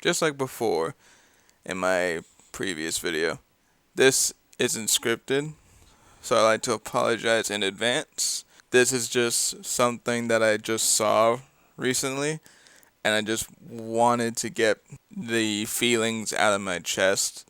just like before in my previous video. This isn't scripted, so I'd like to apologize in advance. This is just something that I just saw recently, and I just wanted to get the feelings out of my chest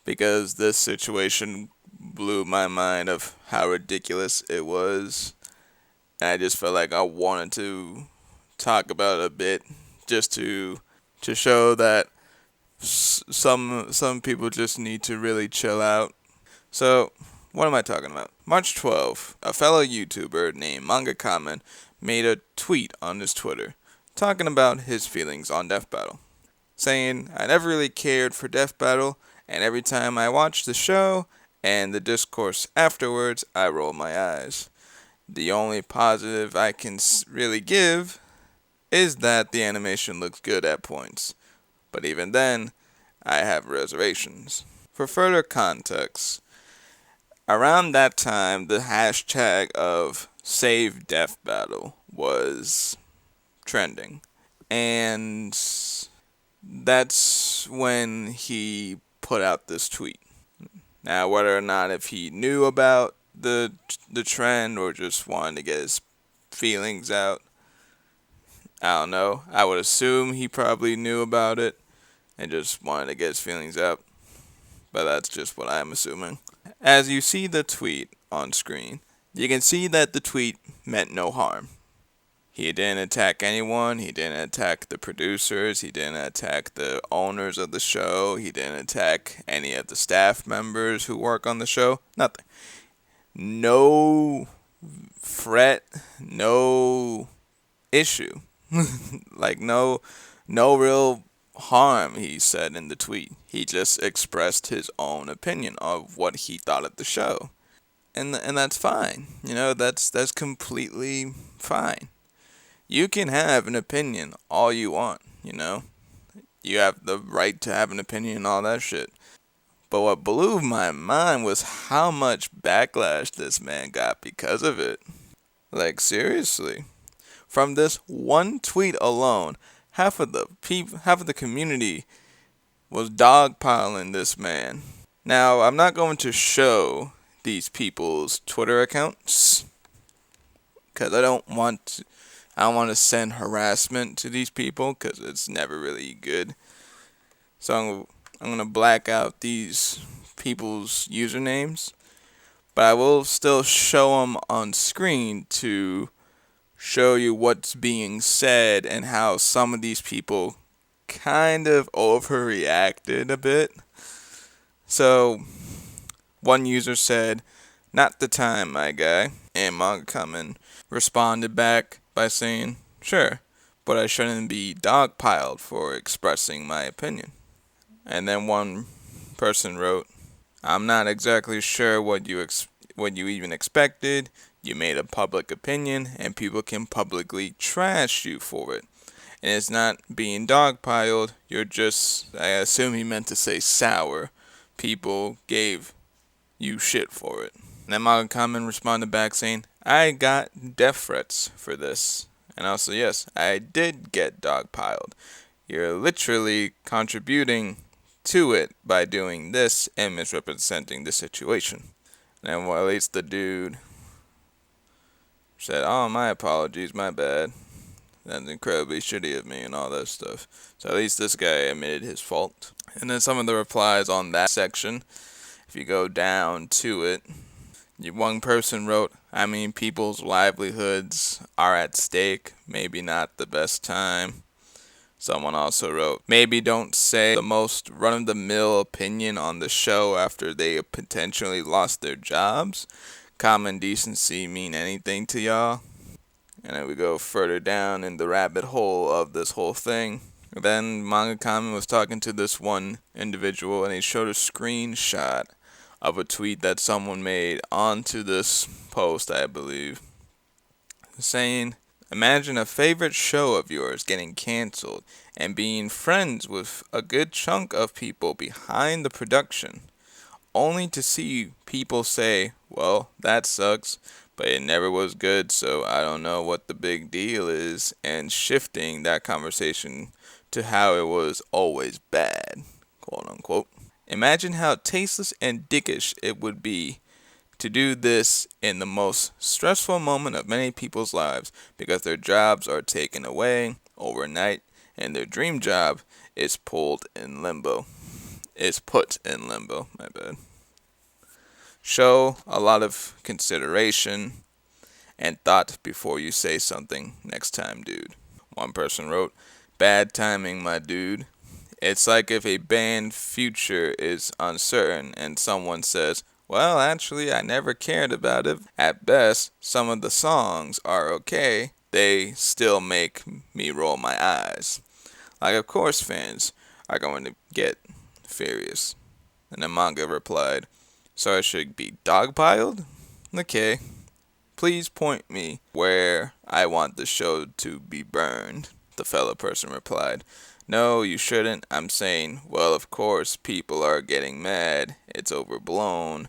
because this situation blew my mind of how ridiculous it was. And I just felt like I wanted to talk about it a bit just to show that some people just need to really chill out. So, what am I talking about? March 12th, a fellow YouTuber named MangaKamen made a tweet on his Twitter talking about his feelings on Death Battle, saying, "I never really cared for Death Battle, and every time I watch the show and the discourse afterwards, I roll my eyes. The only positive I can really give is that the animation looks good at points, but even then, I have reservations." For further context, around that time, the hashtag of Save Death Battle was trending, and that's when he put out this tweet. Now, whether or not if he knew about the trend or just wanted to get his feelings out, I don't know. I would assume he probably knew about it and just wanted to get his feelings out, but that's just what I'm assuming. As you see the tweet on screen, you can see that the tweet meant no harm. He didn't attack anyone. He didn't attack the producers. He didn't attack the owners of the show. He didn't attack any of the staff members who work on the show. Nothing. No threat. No issue. Like no real harm, he said in the tweet. He just expressed his own opinion of what he thought of the show. And that's fine. That's completely fine. You can have an opinion all you want, You have the right to have an opinion and all that shit. But what blew my mind was how much backlash this man got because of it. Like, seriously. From this one tweet alone, half of the community was dogpiling this man. Now, I'm not going to show these people's Twitter accounts because I don't want to send harassment to these people because it's never really good. So I'm going to black out these people's usernames, but I will still show them on screen to show you what's being said and how some of these people kind of overreacted a bit. So, one user said, "Not the time, my guy," and MangaKamen responded back by saying, "Sure, but I shouldn't be dogpiled for expressing my opinion." And then one person wrote, "I'm not exactly sure what you even expected. You made a public opinion, and people can publicly trash you for it. And it's not being dogpiled. You're just," I assume he meant to say sour. "People gave you shit for it." And then MangaKamen responded back saying, "I got death threats for this." And also, yes, I did get dogpiled. You're literally contributing to it by doing this and misrepresenting the situation. And well, at least the dude said, "Oh, my apologies, my bad. That's incredibly shitty of me," and all that stuff. So at least this guy admitted his fault. And then some of the replies on that section, if you go down to it, one person wrote, "I mean, people's livelihoods are at stake. Maybe not the best time." Someone also wrote, "Maybe don't say the most run-of-the-mill opinion on the show after they potentially lost their jobs. Common decency mean anything to y'all?" And then we go further down in the rabbit hole of this whole thing. Then MangaKamen was talking to this one individual, and he showed a screenshot of a tweet that someone made onto this post, I believe, saying, "Imagine a favorite show of yours getting canceled and being friends with a good chunk of people behind the production, only to see people say, 'Well, that sucks, but it never was good, so I don't know what the big deal is,' and shifting that conversation to how it was always bad, quote unquote. Imagine how tasteless and dickish it would be to do this in the most stressful moment of many people's lives because their jobs are taken away overnight and their dream job is pulled in limbo. Is put in limbo, my bad. Show a lot of consideration and thought before you say something next time, dude. One person wrote, "Bad timing, my dude. It's like if a band future is uncertain and someone says, well, actually, I never cared about it. At best, some of the songs are okay. They still make me roll my eyes. Like, of course, fans are going to get furious." And the manga replied, "So I should be dogpiled? Okay. Please point me where I want the show to be burned." The fellow person replied, "No, you shouldn't. I'm saying, well, of course, people are getting mad. It's overblown,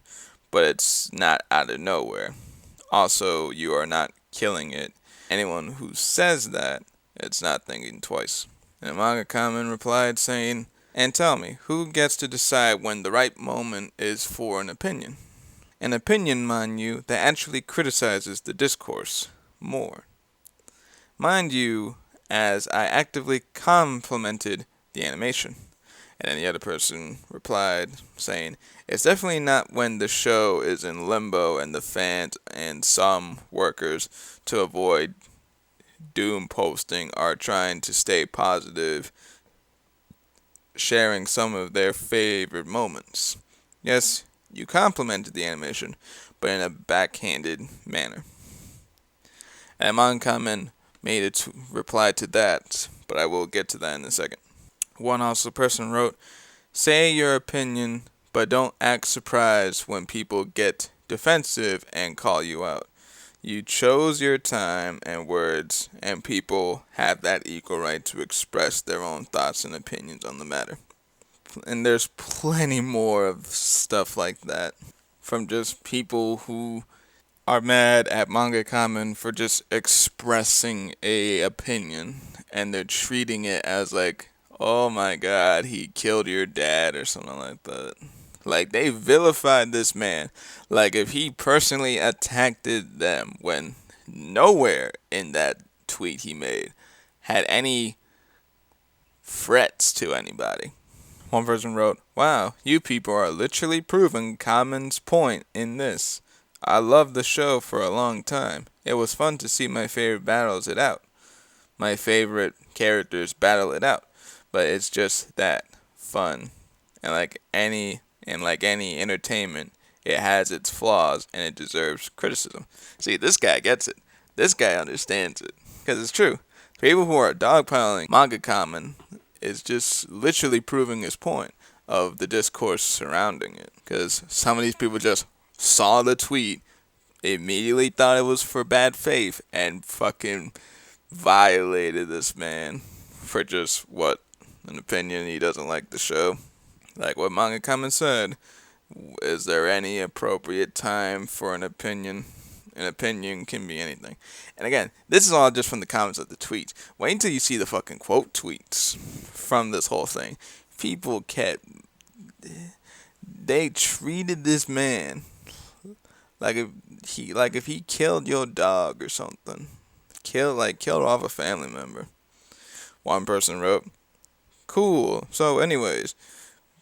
but it's not out of nowhere. Also, you are not killing it. Anyone who says that, it's not thinking twice." And MangaKamen replied saying, "And tell me, who gets to decide when the right moment is for an opinion? An opinion, mind you, that actually criticizes the discourse more. Mind you, as I actively complimented the animation." And then the other person replied, saying, "It's definitely not when the show is in limbo and the fans and some workers, to avoid doom posting, are trying to stay positive, sharing some of their favorite moments. Yes, you complimented the animation, but in a backhanded manner." And MangaKamen made a reply to that, but I will get to that in a second. One also person wrote, "Say your opinion, but don't act surprised when people get defensive and call you out. You chose your time and words, and people have that equal right to express their own thoughts and opinions on the matter." And there's plenty more of stuff like that from just people who are mad at MangaKamen for just expressing a opinion, and they're treating it as like, oh my god, he killed your dad or something like that. Like, they vilified this man. Like, if he personally attacked them, when nowhere in that tweet he made had any threats to anybody. One person wrote, "Wow, you people are literally proving Kamen's point in this. I loved the show for a long time. It was fun to see my favorite my favorite characters battle it out. But it's just that fun. And like any entertainment, it has its flaws and it deserves criticism." See, this guy gets it. This guy understands it. Because it's true. People who are dogpiling MangaKamen is just literally proving his point of the discourse surrounding it. Because some of these people just saw the tweet, immediately thought it was for bad faith, and fucking violated this man for just what? An opinion. He doesn't like the show. Like what MangaKamen said, is there any appropriate time for an opinion? An opinion can be anything. And again, this is all just from the comments of the tweets. Wait until you see the fucking quote tweets from this whole thing. People they treated this man like if he killed your dog or something. Killed off a family member. One person wrote, "Cool. So anyways,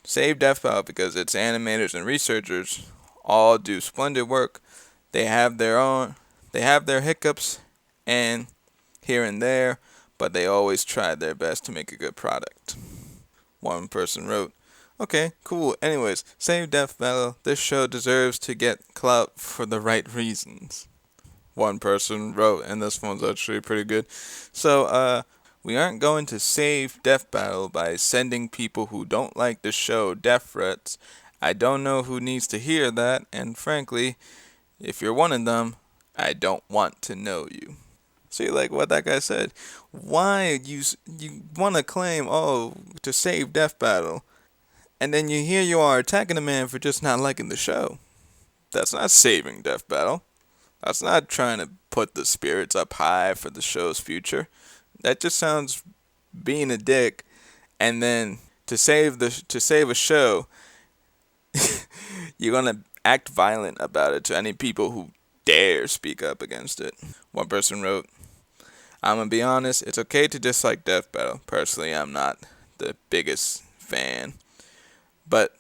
save Death Battle because its animators and researchers all do splendid work. They have their hiccups and here and there, but they always try their best to make a good product." One person wrote, "Okay, cool. Anyways, save Death Battle. This show deserves to get clout for the right reasons." One person wrote, and this one's actually pretty good. "So, we aren't going to save Death Battle by sending people who don't like the show death threats. I don't know who needs to hear that, and frankly, if you're one of them, I don't want to know you." See, like what that guy said. Why you want to claim, to save Death Battle, and then you are attacking a man for just not liking the show? That's not saving Death Battle. That's not trying to put the spirits up high for the show's future. That just sounds being a dick and then to save a show, you're gonna act violent about it to any people who dare speak up against it. One person wrote, "I'm gonna be honest, it's okay to dislike Death Battle. Personally, I'm not the biggest fan, but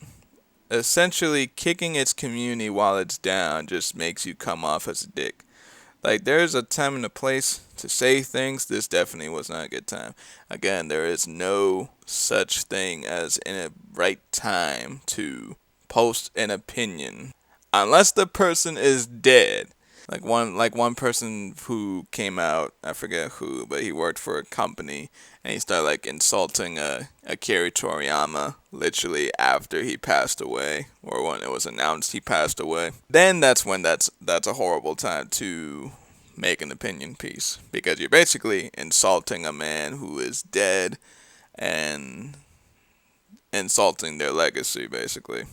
essentially kicking its community while it's down just makes you come off as a dick. Like, there's a time and a place to say things. This definitely was not a good time. Again, there is no such thing as in a right time to post an opinion unless the person is dead. Like one person who came out, I forget who, but he worked for a company and he started like insulting Akira Toriyama literally after he passed away, or when it was announced he passed away. Then that's when that's a horrible time to make an opinion piece, because you're basically insulting a man who is dead and insulting their legacy basically.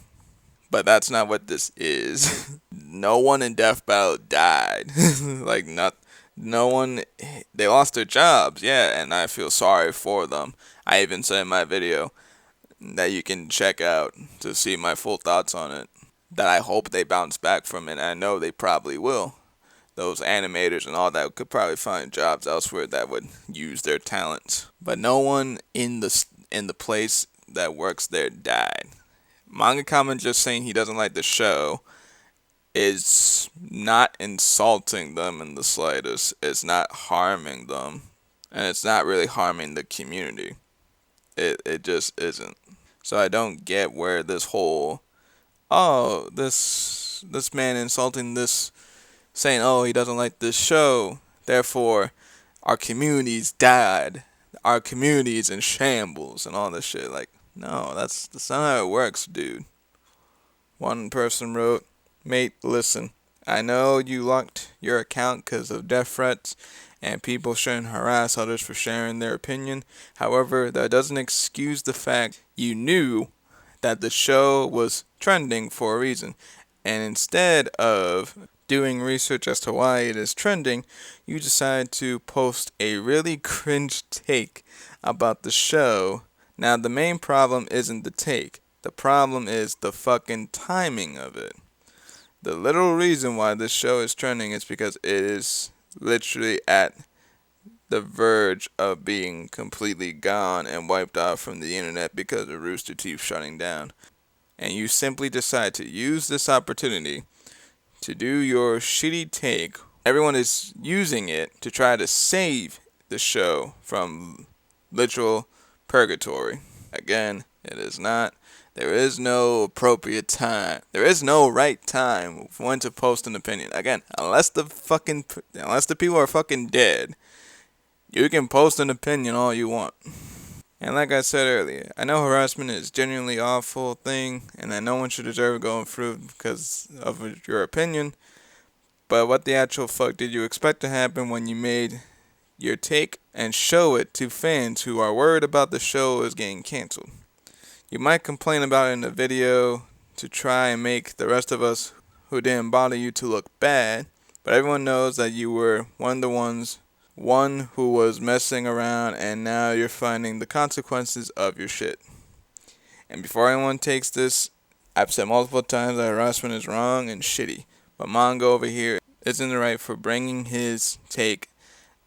But that's not what this is. No one in Death Battle died. Like, not no one. They lost their jobs, yeah, and I feel sorry for them. I even said in my video that you can check out to see my full thoughts on it, that I hope they bounce back from it. I know they probably will. Those animators and all that could probably find jobs elsewhere that would use their talents. But no one in the place that works there died. MangaKamen just saying he doesn't like the show is not insulting them in the slightest. It's not harming them, and it's not really harming the community. It just isn't. So I don't get where this whole, oh, this man insulting this, saying, oh, he doesn't like this show, therefore our community's died, our community's in shambles and all this shit. Like, no, that's not how it works, dude. One person wrote, "Mate, listen, I know you locked your account because of death threats, and people shouldn't harass others for sharing their opinion. However, that doesn't excuse the fact you knew that the show was trending for a reason, and instead of doing research as to why it is trending, you decide to post a really cringe take about the show. Now, the main problem isn't the take. The problem is the fucking timing of it. The literal reason why this show is trending is because it is literally at the verge of being completely gone and wiped out from the internet because of Rooster Teeth shutting down. And you simply decide to use this opportunity to do your shitty take. Everyone is using it to try to save the show from literal purgatory. Again, it is not. There is no appropriate time. There is no right time for when to post an opinion. Again, unless the people are fucking dead, you can post an opinion all you want. And like I said earlier, I know harassment is genuinely awful thing, and that no one should deserve going through because of your opinion. But what the actual fuck did you expect to happen when you made your take and show it to fans who are worried about the show is getting canceled? You might complain about it in the video to try and make the rest of us who didn't bother you to look bad, but everyone knows that you were one who was messing around, and now you're finding the consequences of your shit. And before anyone takes this, I've said multiple times that harassment is wrong and shitty, but Manga over here isn't right for bringing his take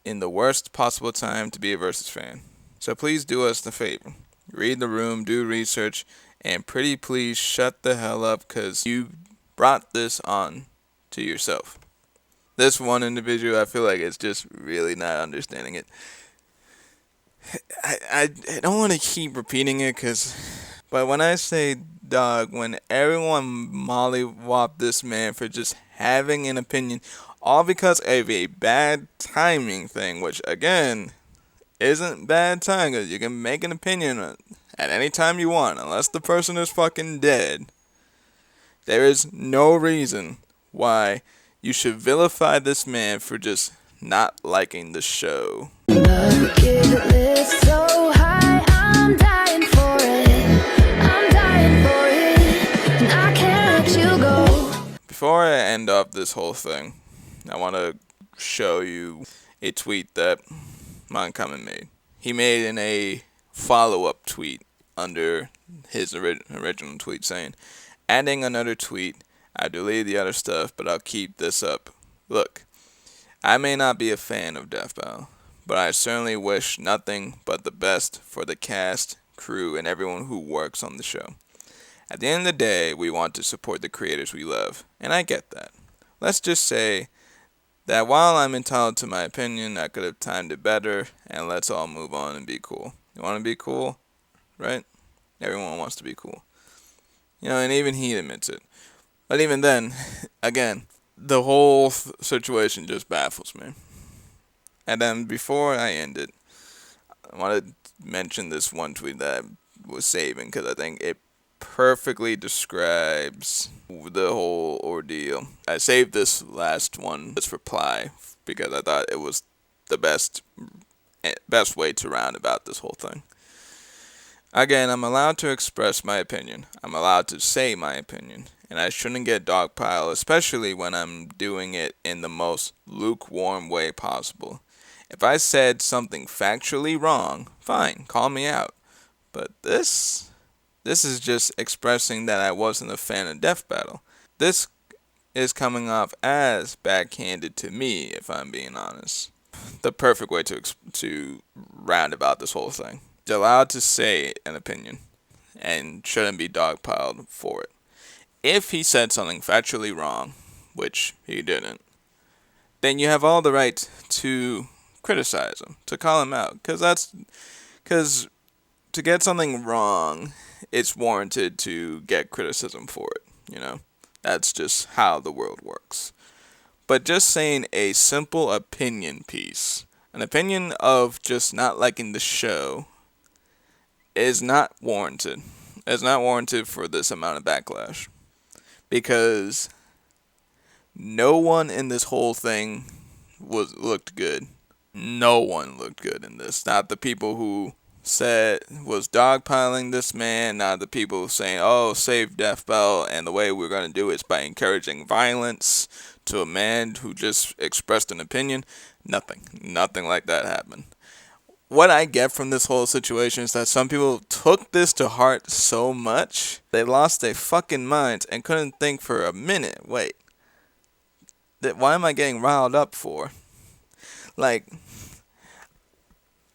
in the worst possible time to be a Versus fan. So please do us the favor. Read the room, do research, and pretty please shut the hell up because you brought this on to yourself. This one individual, I feel like it's just really not understanding it. I don't want to keep repeating it but when I say, dog, when everyone mollywopped this man for just having an opinion, all because of a bad timing thing, which again isn't bad time because you can make an opinion at any time you want unless the person is fucking dead. There is no reason why you should vilify this man for just not liking the show. Before I end up this whole thing, I want to show you a tweet that MangaKamen made. He made in a follow-up tweet under his original tweet saying, adding another tweet, I delete the other stuff, but I'll keep this up. Look, I may not be a fan of Death Battle, but I certainly wish nothing but the best for the cast, crew, and everyone who works on the show. At the end of the day, we want to support the creators we love, and I get that. Let's just say that while I'm entitled to my opinion, I could have timed it better, and let's all move on and be cool. You want to be cool? Right? Everyone wants to be cool. And even he admits it. But even then, again, the whole situation just baffles me. And then before I end it, I want to mention this one tweet that I was saving because I think it perfectly describes the whole ordeal. I saved this last one, this reply, because I thought it was the best way to round about this whole thing. Again, I'm allowed to express my opinion. I'm allowed to say my opinion. And I shouldn't get dogpiled, especially when I'm doing it in the most lukewarm way possible. If I said something factually wrong, fine, call me out. But this is just expressing that I wasn't a fan of Death Battle. This is coming off as backhanded to me, if I'm being honest. The perfect way to round about this whole thing. You're allowed to say an opinion and shouldn't be dogpiled for it. If he said something factually wrong, which he didn't, then you have all the right to criticize him, to call him out, because to get something wrong, it's warranted to get criticism for it. That's just how the world works. But just saying a simple opinion piece, an opinion of just not liking the show, is not warranted. It's not warranted for this amount of backlash. Because no one in this whole thing looked good. No one looked good in this. Not the people who said was dogpiling this man. Not the people saying, "Oh, save Death Bell," and the way we're gonna do it is by encouraging violence to a man who just expressed an opinion. Nothing like that happened. What I get from this whole situation is that some people took this to heart so much, they lost their fucking minds and couldn't think for a minute. Wait, why am I getting riled up for? Like,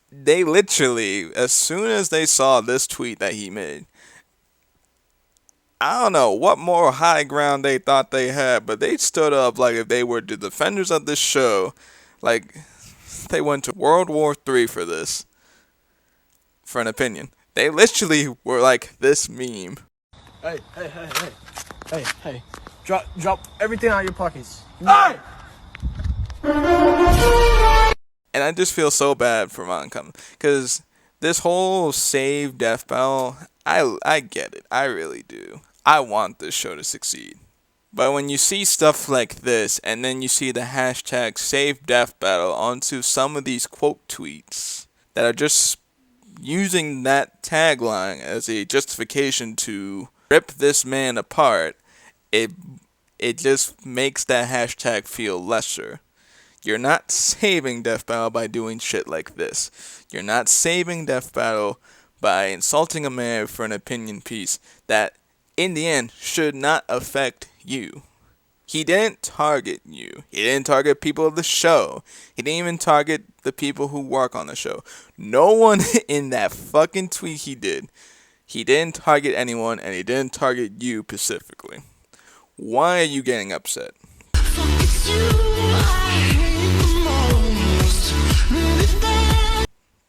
they literally, as soon as they saw this tweet that he made, I don't know what more high ground they thought they had, but they stood up like if they were the defenders of this show. Like, they went to World War III for this. For an opinion. They literally were like this meme. Hey. Drop everything out of your pockets. Hey! And I just feel so bad for MangaKamen. Because this whole save Death Battle, I get it. I really do. I want this show to succeed. But when you see stuff like this, and then you see the hashtag Save Death Battle onto some of these quote tweets that are just using that tagline as a justification to rip this man apart, it just makes that hashtag feel lesser. You're not saving Death Battle by doing shit like this. You're not saving Death Battle by insulting a man for an opinion piece that, in the end, should not affect you. He didn't target you. He didn't target people of the show. He didn't even target the people who work on the show. No one in that fucking tweet he didn't target anyone, and he didn't target you specifically. Why are you getting upset?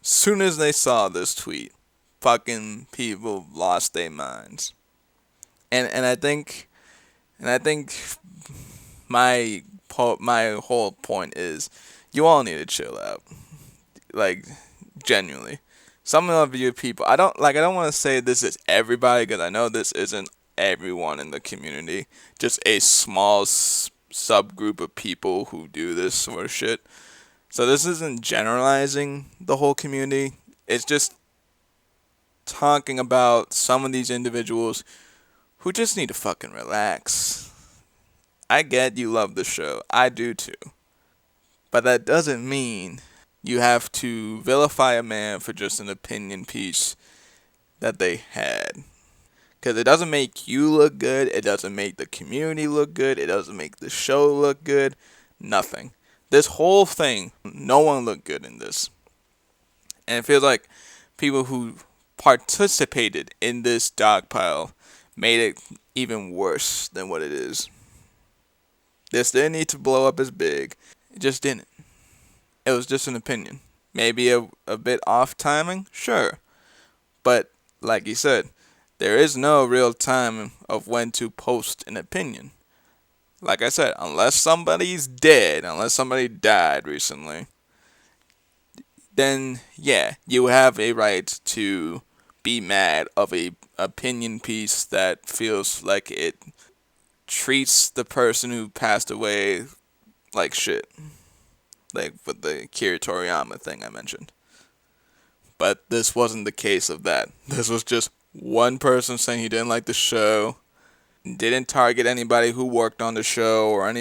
Soon as they saw this tweet, fucking people lost their minds. And I think my whole point is you all need to chill out. Like, genuinely. Some of you people, I don't want to say this is everybody, because I know this isn't everyone in the community. Just a small subgroup of people who do this sort of shit. So this isn't generalizing the whole community. It's just talking about some of these individuals who just need to fucking relax. I get you love the show. I do too. But that doesn't mean you have to vilify a man for just an opinion piece that they had. Because it doesn't make you look good, it doesn't make the community look good, it doesn't make the show look good, nothing. This whole thing, no one looked good in this. And it feels like people who participated in this dogpile made it even worse than what it is. This didn't need to blow up as big. It just didn't. It was just an opinion. Maybe a bit off timing? Sure. But, like you said, there is no real time of when to post an opinion. Like I said, unless somebody's dead, unless somebody died recently, then yeah, you have a right to be mad of a opinion piece that feels like it treats the person who passed away like shit. Like with the Kira Toriyama thing I mentioned. But this wasn't the case of that. This was just one person saying he didn't like the show, didn't target anybody who worked on the show or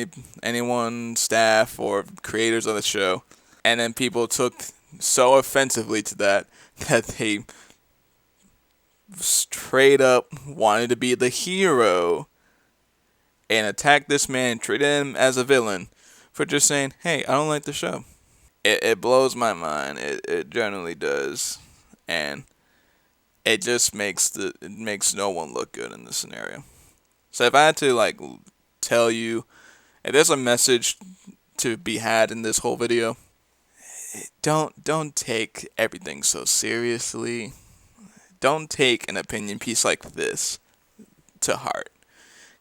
anyone staff or creators of the show. And then people took so offensively to that that they straight up wanted to be the hero and attacked this man, treated him as a villain for just saying, "Hey, I don't like the show." It blows my mind. It generally does, and it just makes no one look good in this scenario. So if I had to like tell you, if there's a message to be had in this whole video, don't take everything so seriously. Don't take an opinion piece like this to heart,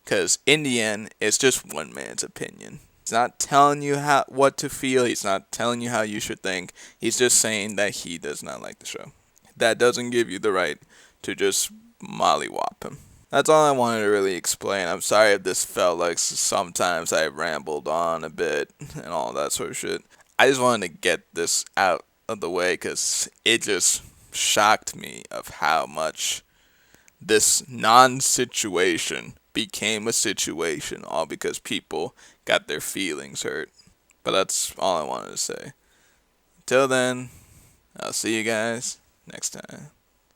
because in the end, it's just one man's opinion. He's not telling you what to feel. He's not telling you how you should think. He's just saying that he does not like the show. That doesn't give you the right to just mollywop him. That's all I wanted to really explain. I'm sorry if this felt like sometimes I rambled on a bit and all that sort of shit. I just wanted to get this out of the way because it just shocked me of how much this non-situation became a situation all because people got their feelings hurt. But that's all I wanted to say. Till then, I'll see you guys next time.